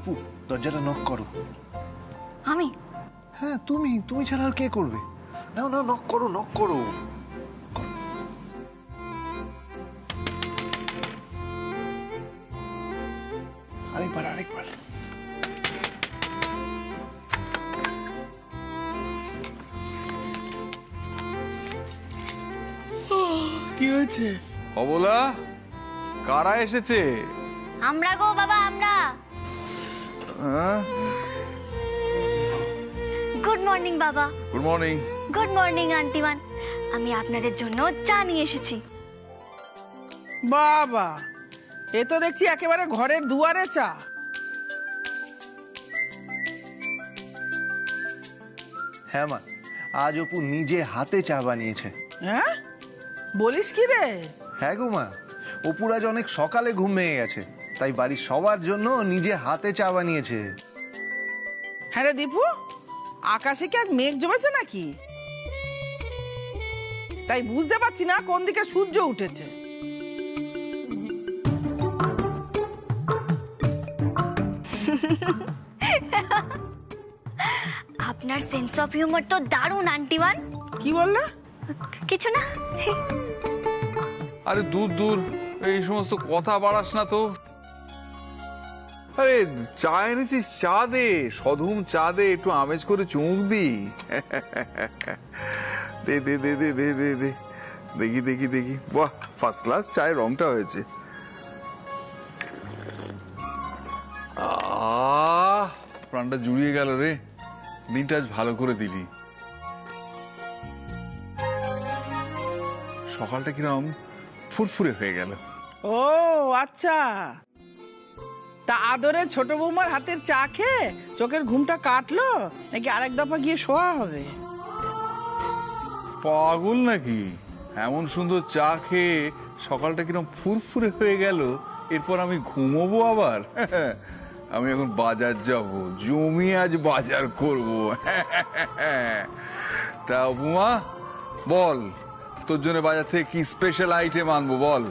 অপু, দরজাটা নক করো। আমি? হ্যাঁ তুমি, তুমি ছাড়া আর কে করবে? নাও নাও, নক করো, নক করো। আরেকবার আরেকবার। কি হয়েছে? অবলা, কারা এসেছে? আমরা গো বাবা, আমরা। গুড মর্নিং বাবা। Good morning. গুড মর্নিং আন্টিমান। আমি আপনাদের জন্য চা নিয়ে এসেছি। বাবা, এ তো দেখছি একেবারে ঘরের দুয়ারে চা। হ্যাঁ মা, আজ অপু নিজে হাতে চা বানিয়েছে। হ্যাঁ, বলিস কি রে? হ্যাঁ গো মা, অপুর আজ অনেক সকালে ঘুম ভেঙে গেছে, তাই বাড়ির সবার জন্য নিজে হাতে চা বানিয়েছে। হ্যাঁ রে দীপু, আকাশে কি আজ মেঘ জমেছে নাকি? তাই বুঝতে পারছি না কোন দিকে সূর্য উঠেছে। আপনার সেন্স অফ হিউমার তো দারুণ আন্টিমান। কি বললে? কিছু না। আরে দূর দূর, এই সমস্ত কথা বাড়াস না তো। আরে চা এনেছিস, চা দে, সধুম চা দে, একটু আমেজ করে চুমুক দি। দে দে দে দে দে দে দে, দেখি দেখি দেখি। বাহ, ফার্স্ট ক্লাস চায়ের রংটা হয়েছে। প্রাণটা জুড়িয়ে গেল রে, দিনটা আজ ভালো করে দিলি। সকালটা কিরম ফুরফুরে হয়ে গেল। ও আচ্ছা, তা আদরের ছোট বৌমার হাতের চা খেয়ে চোখের ঘুমটা কাটলো নাকি আরেক দফা গিয়ে শোয়া হবে? পাগল নাকি? এমন সুন্দর চা খেয়ে সকালটা কিরম ফুরফুরে হয়ে গেল, এরপর আমি ঘুমোবো আবার? আমি এখন বাজার যাব, জমি আজ বাজার করব। তা উপমা বল, তোর জন্য বাজার থেকে কি স্পেশাল আইটেম আনবো বল?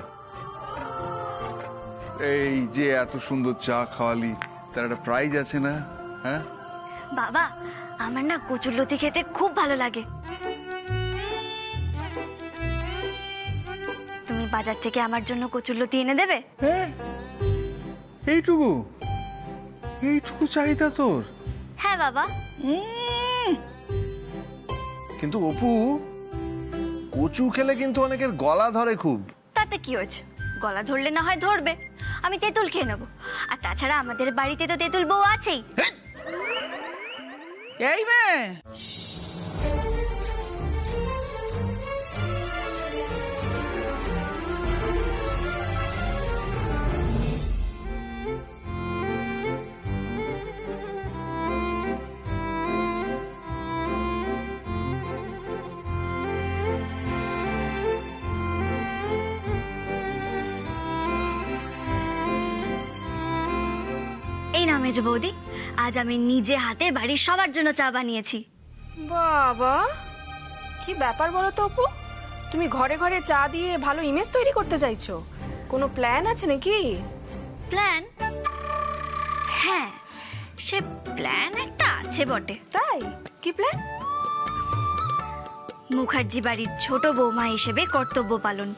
এই যে এত সুন্দর চা খাওয়ালি, তার একটা প্রাইজ আছে না? হ্যাঁ বাবা, আমার না কচুরলতি খেতে খুব ভালো লাগে। তুমি বাজার থেকে আমার জন্য কচুরলতি এনে দেবে? হ্যাঁ, এইটুকু এইটুকু চাহিদা তোর? হ্যাঁ বাবা। কিন্তু অপু, কচু খেলে কিন্তু অনেকের গলা ধরে খুব। তাতে কি হয়েছে? গলা ধরলে না হয় ধরবে, আমি তেঁতুল খেয়ে নেবো। আর তাছাড়া আমাদের বাড়িতে তো তেঁতুল বউ আছেই। এই মেয়ে, এই না মেজ বৌদি, আজ আমি নিজে হাতে বাড়ির সবার জন্য চা বানিয়েছি। বাবা, কি ব্যাপার বলো তো অপু? তুমি ঘরে ঘরে চা দিয়ে ভালো ইমেজ তৈরি করতে চাইছো? কোনো প্ল্যান আছে নাকি? প্ল্যান? হ্যাঁ, সে প্ল্যান একটা আছে বটে। তাই? কি প্ল্যান? মুখার্জি বাড়ির ছোট বৌমা হিসেবে কর্তব্য পালন।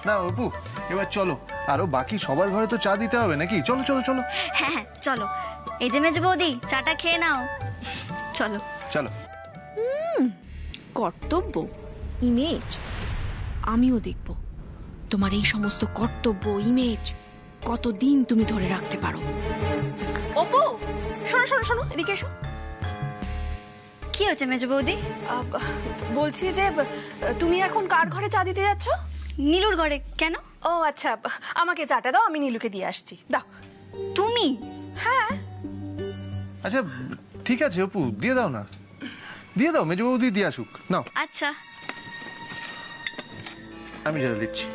না অপু, এবার চলো, আরো বাকি সবার ঘরে তো চা দিতে হবে নাকি? চলো চলো চলো। হ্যাঁ হ্যাঁ চলো, এই যে মেজ বৌদি, চাটা খেয়ে নাও। চলো চলো। কর্তব্য, ইমেজ, আমিও দেখব তোমার এই সমস্ত কর্তব্য, ইমেজ কতদিন তুমি ধরে রাখতে পারো। অপু, শোনো শোনো শোনো, এদিকে এসো। কি হচ্ছে মেজ বৌদি? বলছি যে তুমি এখন কার ঘরে চা দিতে যাচ্ছ? নীলুর ঘরে। কেন? ও আচ্ছা, আমাকে চাটা দাও, আমি নীলুকে দিয়ে আসছি। দাও। তুমি? হ্যাঁ। আচ্ছা ঠিক আছে অপু, দিয়ে দাও না, দিয়ে দাও, মেজ বৌদি দিয়ে আসুক। নাও, আচ্ছা। আমি যেটা দিচ্ছি।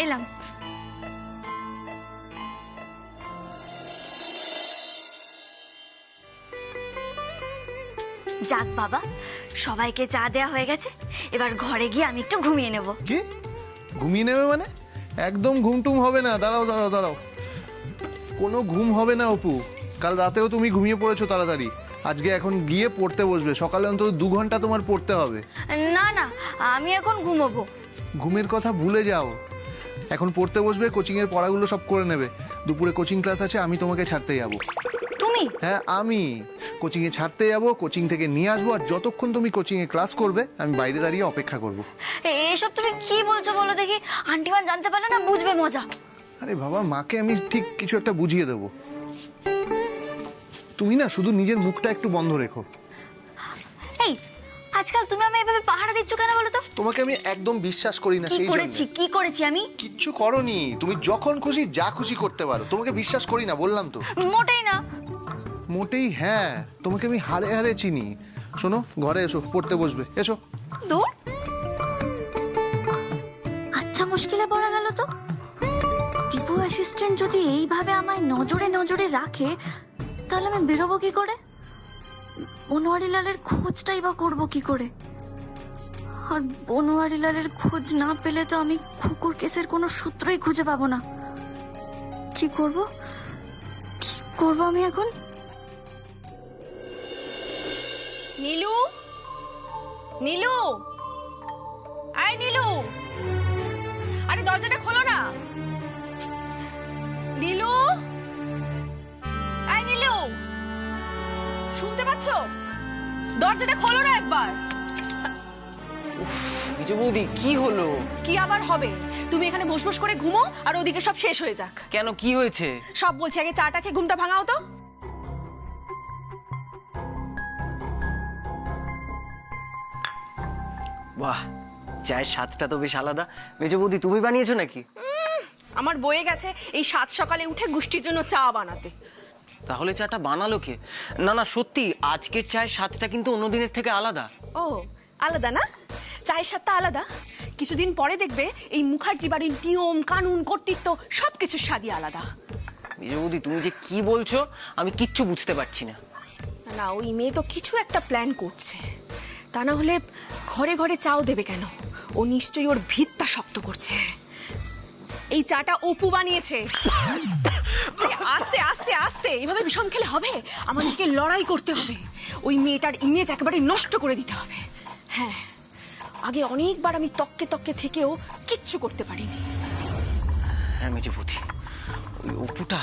এলাম। যাক বাবা, সবাইকে চা দেয়া হয়ে গেছে, এবার ঘরে গিয়ে আমি একটু ঘুমিয়ে নেব। কি ঘুমিয়ে নেবে মানে? একদম ঘুমটুম হবে না। দাঁড়াও দাঁড়াও দাঁড়াও, কোনো ঘুম হবে না অপু। কাল রাতেও তুমি ঘুমিয়ে পড়েছো তাড়াতাড়ি, আজকে এখন গিয়ে পড়তে বসবে। সকালে অন্তত 2 ঘন্টা তোমার পড়তে হবে। না না, আমি এখন ঘুমোবো। ঘুমের কথা ভুলে যাও, এখন পড়তে বসবে, কোচিংয়ের পড়াগুলো সব করে নেবে। দুপুরে কোচিং ক্লাস আছে, আমি তোমাকে ছাড়তে যাবো। তুমি? হ্যাঁ, আমি কোচিংয়ে ছাড়তে যাবো, কোচিং থেকে নিয়ে আসবো, আর যতক্ষণ তুমি কোচিংয়ে ক্লাস করবে আমি বাইরে দাঁড়িয়ে অপেক্ষা করবো। এসব তুমি কি বলছো বলো দেখি? আন্টিমান জানতে পারলে না বুঝবে মজা। আরে বাবা, মাকে আমি ঠিক কিছু একটা বুঝিয়ে দেবো। তুমি না শুধু নিজের মুখটা একটু বন্ধ রেখো। এই, আজকাল তুমি আমি এভাবে পাহারা দিচ্ছ কেন বলো তো? তোমাকে আমি একদম বিশ্বাস করি না। কি সেই করেছি, জন্য কি করেছি আমি? কিচ্ছু করনি, তুমি যখন খুশি যা খুশি করতে পারো। তোমাকে বিশ্বাস করি না, বললাম তো। মোটেই না। মোটেই হ্যাঁ, তোমাকে আমি হাড়ে হাড়ে চিনি। শোনো, ঘরে এসো, পড়তে বসবে, এসো। দূর। আচ্ছা, মুশকিলে পড়া গেল তো। টিপু অ্যাসিস্ট্যান্ট যদি এইভাবে আমায় নজরে নজরে রাখে, তাহলে আমি বেরোবো কি করে? বনোয়ারিলালের খোঁজটাই বা করবো কি করে? আর বনোয়ারিলালের খোঁজ না পেলে তো আমি কুকুর কেসের কোনো সূত্রই খুঁজে পাবো না। কি করব, কি করব আমি এখন? নীলু, নীলু, আয় নীলু, আরে দরজাটা খোলো না। নীলু, আয় নীলু, শুনতে পাচ্ছ? দরজাটা খোলো না একবার। বিজু বৌদি, কি হলো? কি আবার হবে? তুমি এখানে বস বস করে ঘুমো আর ওদিকে সব শেষ হয়ে যাক। কেন, কি হয়েছে? সব বলছি, আগে চাটা খেয়ে ঘুমটা ভাঙাও তো। বাহ, চায়ের স্বাদটা তো বেশ আলাদা। বিজু বৌদি, তুমি বানিয়েছো নাকি? আমার বয়ে গেছে এই 7 সকালে উঠে গোষ্ঠীর জন্য চা বানাতে। তাহলে চাটা বানালো কে? না না, সত্যি আজকের চায়ের স্বাদটা কিন্তু অন্য দিনের থেকে আলাদা। ও, আলাদা না? চায়ের স্বাদটা আলাদা। কিছুদিন পরে দেখবে এই মুখার্জি বাড়ির নিয়ম কানুন কর্তৃত্ব সবকিছুর স্বাদই আলাদা। বিজু বৌদি, তুমি যে কি বলছো আমি কিচ্ছু বুঝতে পারছি না। না, ওই মেয়ে তো কিছু একটা প্ল্যান করছে। তা না হলে ঘরে ঘরে চাও দেবে কেন? ও নিশ্চয়ই ওর ভিতটা শক্ত করছে। এই চাটা অপু বানিয়েছে। আস্তে আস্তে আস্তে এইভাবে বিষম খেলে হবে? আমাদেরকে লড়াই করতে হবে, ওই মেয়েটার ইমেজ একেবারে নষ্ট করে দিতে হবে। হ্যাঁ, আগে অনেকবার আমি তককে তককে থেকেও কিচ্ছু করতে পারিনি। হ্যাঁ বিজু বৌদি, ওই অপুটা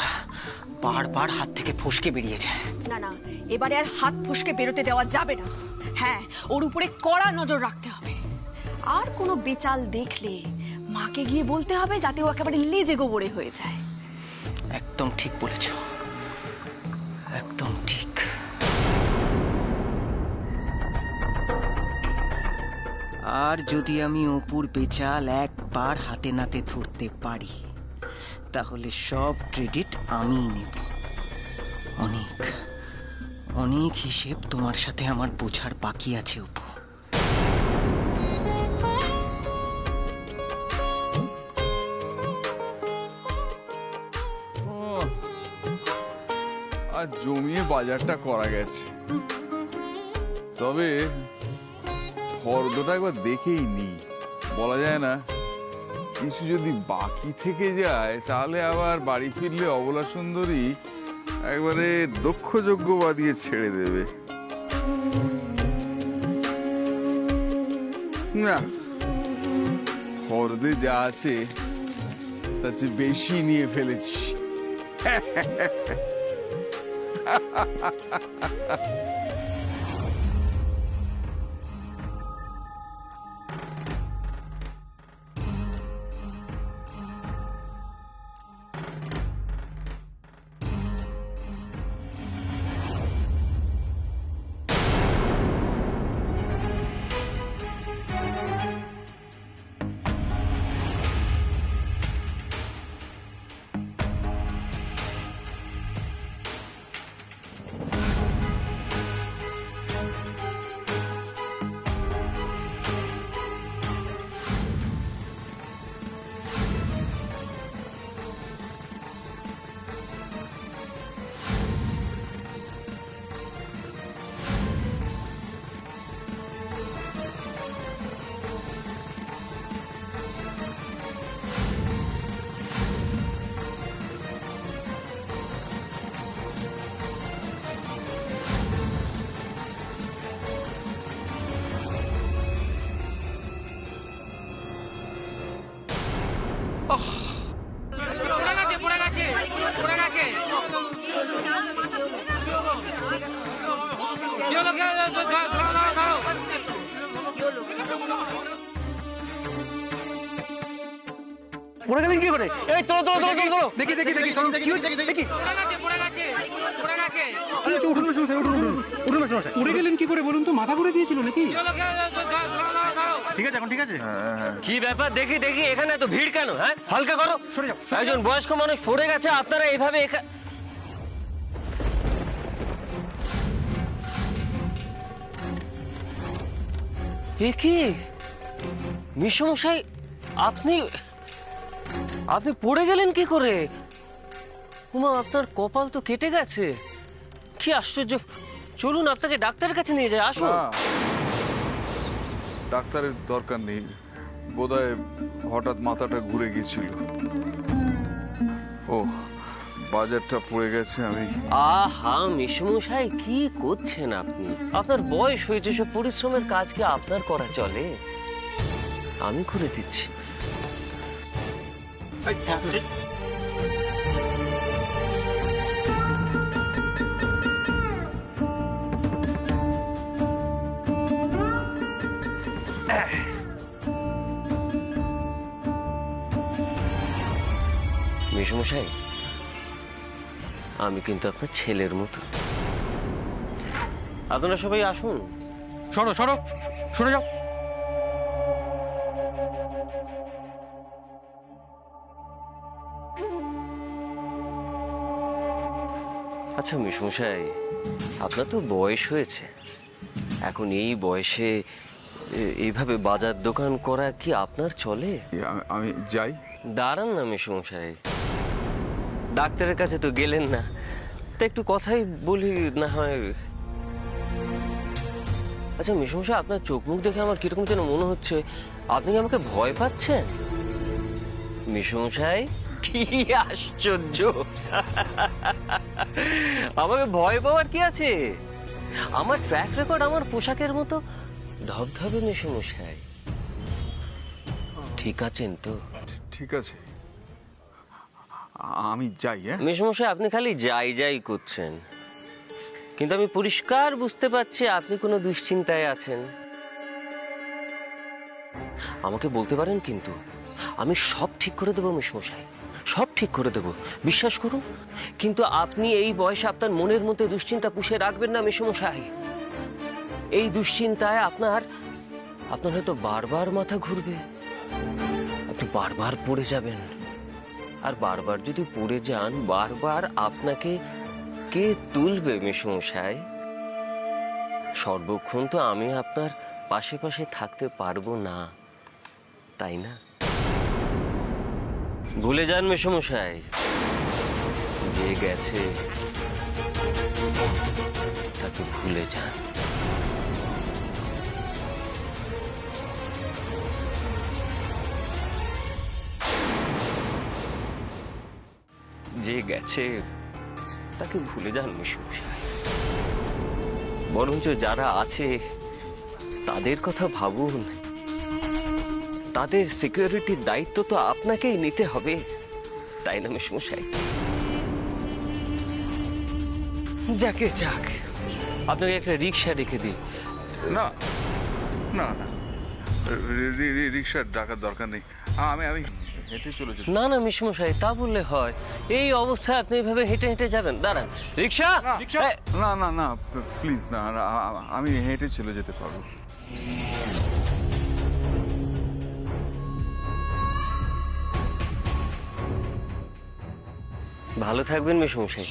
বারবার হাত থেকে ফসকে বেরিয়ে যায়। না না, এবারে আর হাত ফসকে বেরোতে দেওয়া যাবে না। হ্যাঁ, ওর উপরে কড়া নজর রাখতে হবে। আর কোনো বেচাল দেখলে মাকে গিয়ে বলতে হবে যাতে ও একেবারে লেজে গোবরে হয়ে যায়। একদম ঠিক বলেছ, একদম ঠিক। আর যদি আমি অপুর বেচাল একবার হাতে নাতে ধরতে পারি, তাহলে সব ক্রেডিট আমিই নেব। অনেক অনেক হিসেব তোমার সাথে আমার বোঝার বাকি আছে অপু। আর জমিয়ে বাজারটা করা গেছে, তবে ফর্দটা একবার দেখেই নি। বলা যায় না, কিছু যদি বাকি থেকে যায় তাহলে আবার বাড়ি ফিরলে অবলা সুন্দরী একবারে দক্ষযজ্ঞ বাদিয়ে ছেড়ে দেবে। না, ফর্দে যা আছে তার চেয়ে বেশি নিয়ে ফেলেছি। পড়ে গেলেন কি করে? এই তোলো তোলো তোলো তোলো তোলো দেখি দেখি দেখি কি হচ্ছে দেখি উঠুন উঠুন পড়ে গেলেন কি করে বলুন তো? মাথা ঘুরে গিয়েছিল নাকি? ঠিক আছে এখন ঠিক আছে। কি ব্যাপার দেখি দেখি এখানে এত ভিড় কেন? হ্যাঁ হালকা করো, সরে যাও। একজন বয়স্ক মানুষ পড়ে গেছে, আপনারা এইভাবে এ কি মিশমশাই, আপনি আপনি পড়ে গেলেন কি করে? উমা, আপনার কপাল তো কেটে গেছে। কি আশ্চর্য! চলুন আপনাকে ডাক্তারের কাছে নিয়ে যায়, আসুন। না, ডাক্তারের দরকার নেই, বোধহয় হঠাৎ মাথাটা ঘুরে গিয়েছিল। ও বাজারটা পড়ে গেছে। আমি আহা মিশমশাই, কি করছেন আপনি? আপনার বয়স হয়েছে, সব পরিশ্রমের কাজ কি আপনার করা চলে? আমি করে দিচ্ছি। মিশমশাই, আমি কিন্তু আপনার ছেলের মতো। আপনারা সবাই আসুন। সরো সরো সরে যাও। আচ্ছা মিশমশাই, আপনার তো বয়স হয়েছে, এখন এই বয়সে এইভাবে বাজার দোকান করা কি আপনার চলে? আমি যাই। দাঁড়ান না মিশমশাই, ডাক্তারের কাছে তো গেলেন না, তা একটু কথাই বলি না হয়। আচ্ছা মিশমশাই, আপনার চোখ মুখ দেখে আমার কিরকম যেন মনে হচ্ছে আপনি কি আমাকে ভয় পাচ্ছেন? মিশমশাই, কি আশ্চর্য! আমাকে ভয় পাওয়ার কি আছে? আমার ট্র্যাক রেকর্ড আমার পোশাকের মতো ধবধবে। মিশমশাই, ঠিক আছেন তো? ঠিক আছে, আমি যাই। হ্যাঁ মিশমশাই, আপনি খালি যাই যাই করছেন, কিন্তু আমি পরিষ্কার বুঝতে পারছি আপনি কোনো দুশ্চিন্তায় আছেন। আমাকে বলতে পারেন, কিন্তু আমি সব ঠিক করে দেবো মিশমশাই, সব ঠিক করে দেবো, বিশ্বাস করুন। কিন্তু আপনি এই বয়সে আপনার মনের মধ্যে দুশ্চিন্তা পুষে রাখবেন না মিশমশাই। এই দুশ্চিন্তায় আপনার হয়তো বারবার মাথা ঘুরবে, আপনি বারবার পড়ে যাবেন, আর বারবার যদি পড়ে যান, বারবার আপনাকে কে তুলবে মিশমশাই? সর্বক্ষণ তো আমি আপনার পাশে পাশে থাকতে পারবো না, তাই না? ভুলে যান মিশমশাই, যে গেছে তাকে ভুলে যান। যে গেছে তাকে ভুলে যান মিশমশাই, বরঞ্চ যারা আছে তাদের কথা ভাবুন। তাদের সিকিউরিটির দায়িত্ব তো আপনাকেই নিতে হবে, তাই না মিশমশাই? যাকে যাক, আপনাকে একটা রিক্সা রেখে দিই। না না না, রিক্সার ডাকার দরকার নেই, আমি হেঁটে চলে যেতে। না না মিশমশাই, তা বললে হয়? এই অবস্থায় আপনি এইভাবে হেঁটে হেঁটে যাবেন? দাঁড়ান, রিক্সা! না না না, প্লিজ না, আমি হেঁটে চলে যেতে পারবো। ভালো থাকবেন মিশমশাই।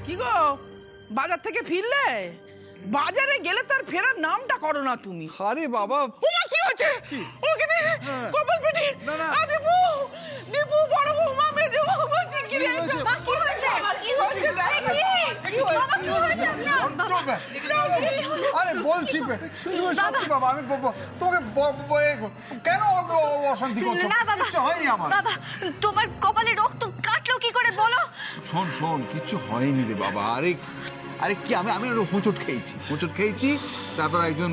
কি গো, বাজার থেকে ফিরলে? বাজারে গেলে তো আর ফেরার নামটা করো না তুমি। আরে বাবা, ওমা, কি হচ্ছে ওখানে? কপাল পেটি। না, না। দীপু, দীপু, বড় বৌমা, মেজো বৌমা, চিকিরে। কি হয়েছে? কি হয়েছে? বাবা, কি হয়েছে আপনার? আরে বলছি তুমি সত্যি বাবা, আমি তোমাকে কেন অশান্তি করছো? না বাবা, কিচ্ছু হয়নি আমার। বাবা, তোমার কপালে রক্ত কাটলো কি করে বলো? শোন শোন, কিচ্ছু হয়নি রে বাবা। আরে আরে কি, আমি হোঁচট খেয়েছি। তারপর একজন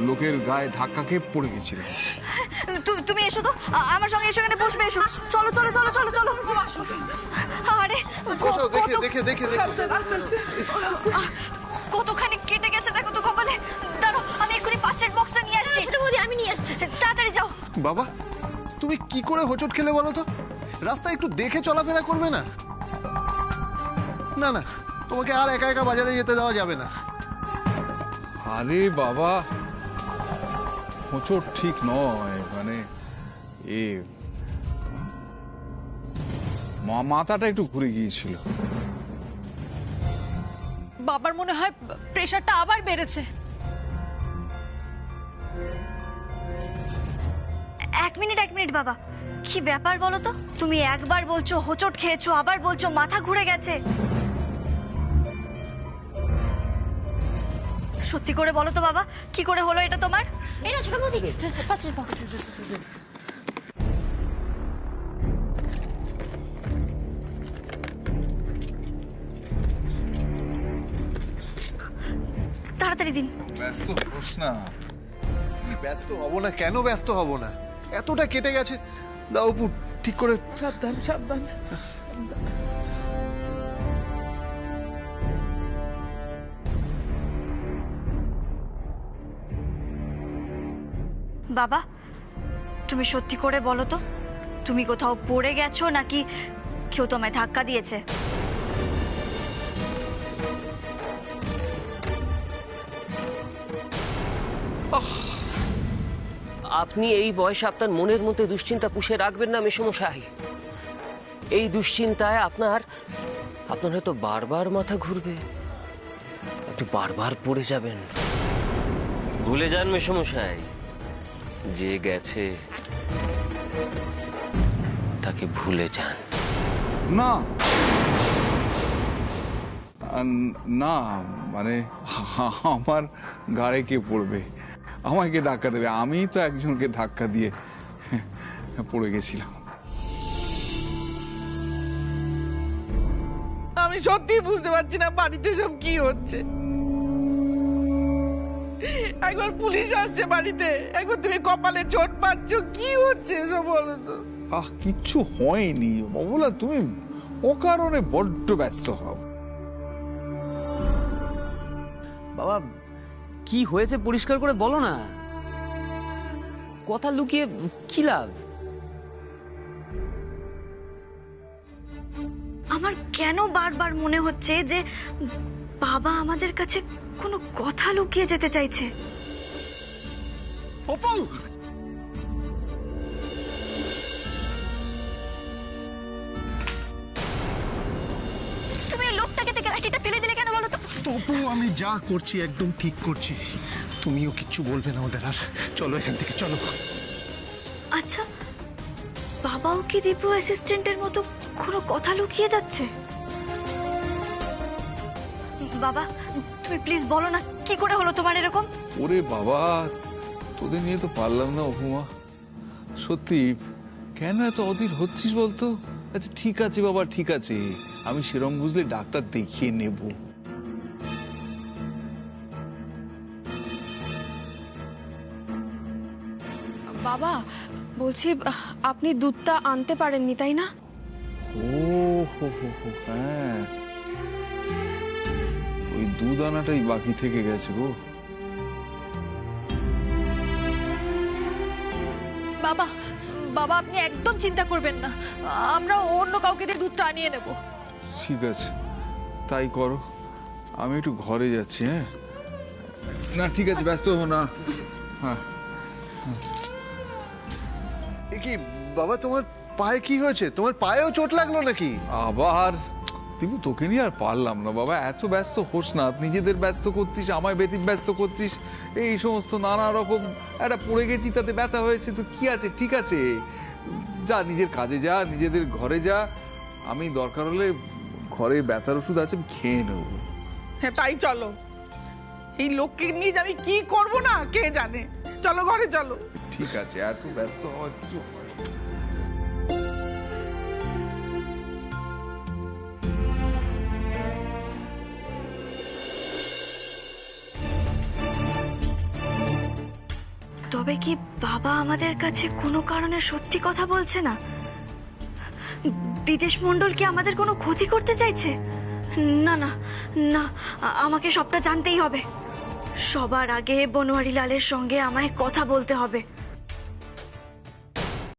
লোকের গায়ে ধাক্কা খেয়ে পড়ে গেছিল। তুমি এসো তো, আমার সঙ্গে এসো, এখানে বসবে, এসো। চলো চলো চলো চলো চলো। আরে বসো, দেখে কতখানি কেটে গেছে দেখো তো কপালে। দাঁড়াও, আমি এক্ষুনি ফার্স্ট এড বক্সটা নিয়ে আসছি। ছোট বৌদি, আমি নিয়ে আসছি, তাড়াতাড়ি যাও। বাবা, তুমি কি করে হোঁচট খেলে বলো তো? রাস্তায় একটু দেখে চলাফেরা করবে না? না না, তোমাকে আর একা একা বাজারে যেতে দেওয়া যাবে না। আরে বাবা, হোঁচট ঠিক নয়, মানে মাথাটা একটু ঘুরে গিয়েছিল। বাবার মনে হয় প্রেশারটা আবার বেড়েছে। এক মিনিট বাবা, কি ব্যাপার বলো তো? তুমি একবার বলছো হোঁচট খেয়েছো, আবার বলছো মাথা ঘুরে গেছে। সত্যি করে বলো তো বাবা, কি করে হলো এটা তোমার? এটা ছোট বৌদি, ফার্স্ট এড বক্স। তাড়াতাড়ি দিন। ব্যস্ত হোস না। ব্যস্ত হব না কেন? ব্যস্ত হব না, এতটা কেটে গেছে। দাও অপু, ঠিক করে। সাবধান সাবধান। বাবা, তুমি সত্যি করে বলো তো, তুমি কোথাও পড়ে গেছো নাকি কেউ তোমায় ধাক্কা দিয়েছে? আপনি এই বয়সে আপনার মনের মধ্যে দুশ্চিন্তা পুষে রাখবেন না মেসমশাই। এই দুশ্চিন্তায় আপনার হয়তো বারবার মাথা ঘুরবে, আপনি বারবার পড়ে যাবেন। ভুলে যান মেসমশাই, যে গেছে তাকে ভুলে যান। না না, মানে আমার গাড়ি কে পড়বে? আমাকে ধাক্কা দেবে? আমি তো একজনকে ধাক্কা দিয়ে পড়ে গেছিলাম। আমি সত্যি বুঝতে পারছি না বাড়িতে সব কি হচ্ছে। একবার পুলিশ আসছে বাড়িতে, একবার তুমি কপালে চোট পাচ্ছ, কি হচ্ছে সব বলো তো? কিচ্ছু হয়নি বাবুলা, তুমি অকারণে বড্ড ব্যস্ত হও। বাবা, কি হয়েছে পরিষ্কার করে বলো না, কথা লুকিয়ে কি লাভ? আমার কেন বারবার মনে হচ্ছে যে বাবা আমাদের কাছে কোনো কথা লুকিয়ে যেতে চাইছে। অপু, তুমি এই লোকটাকে থেকে লাঠিটা ফেলে দিলে কেন বলো তো? অপু, আমি যা করছি একদম ঠিক করছি। তুমিও কিচ্ছু বলবে না ওদের আর। চলো এখান থেকে, চলো। আচ্ছা, বাবাও কি দীপু অ্যাসিস্ট্যান্টের মতো কোনো কথা লুকিয়ে যাচ্ছে? বাবা, তুমি প্লিজ বলো না, কি করে হলো তোমার এরকম? ওরে বাবা, তোদের নিয়ে তো পারলাম না অপুমা। সত্যি কেন এত অধীর হচ্ছিস বলতো? আচ্ছা ঠিক আছে বাবা, ঠিক আছে, আমি সেরম বুঝলে ডাক্তার দেখিয়ে নেব। বাবা, বলছি আপনি দুধটা আনতে পারেননি তাই না? ও হো হো হো, হ্যাঁ, ওই দুধ আনাটাই বাকি থেকে গেছে গো। বাবা, বাবা আপনি একদম চিন্তা করবেন না, আমরা অন্য কাউকে দিয়ে দুধটা আনিয়ে নেব। ঠিক আছে, তাই করো, আমি একটু ঘরে যাচ্ছি। হ্যাঁ না, ঠিক আছে, ব্যস্ত হো না। হ্যাঁ, এ কি বাবা, তোমার পায়ে কি হয়েছে? তোমার পায়েও চোট লাগলো নাকি? আবার কিন্তু তোকে নিয়ে আর পারলাম না বাবা, এত ব্যস্ত হোস না, নিজেদের ব্যস্ত করছিস, আমায় ব্যস্ত করছিস, এই সমস্ত নানা রকম। একটা পড়ে গেছি তাতে ব্যথা হয়েছে তো কি আছে, ঠিক আছে, যা নিজের কাজে যা, নিজেদের ঘরে যা। আমি দরকার হলে ঘরে ব্যথার ওষুধ আছে, আমি খেয়ে নেব। হ্যাঁ তাই চলো, এই লোককে নিয়ে যে আমি কি করবো না কে জানে। চলো ঘরে চলো। ঠিক আছে, এত ব্যস্ত হওয়ার কিছু তবে কি বাবা আমাদের কাছে কোনো কারণে সত্যি কথা বলছে না? বিদেশ মণ্ডল কি আমাদের কোনো ক্ষতি করতে চাইছে? না না না, আমাকে সবটা জানতেই হবে। সবার আগে বনোয়ারি লালের সঙ্গে আমায় কথা বলতে হবে।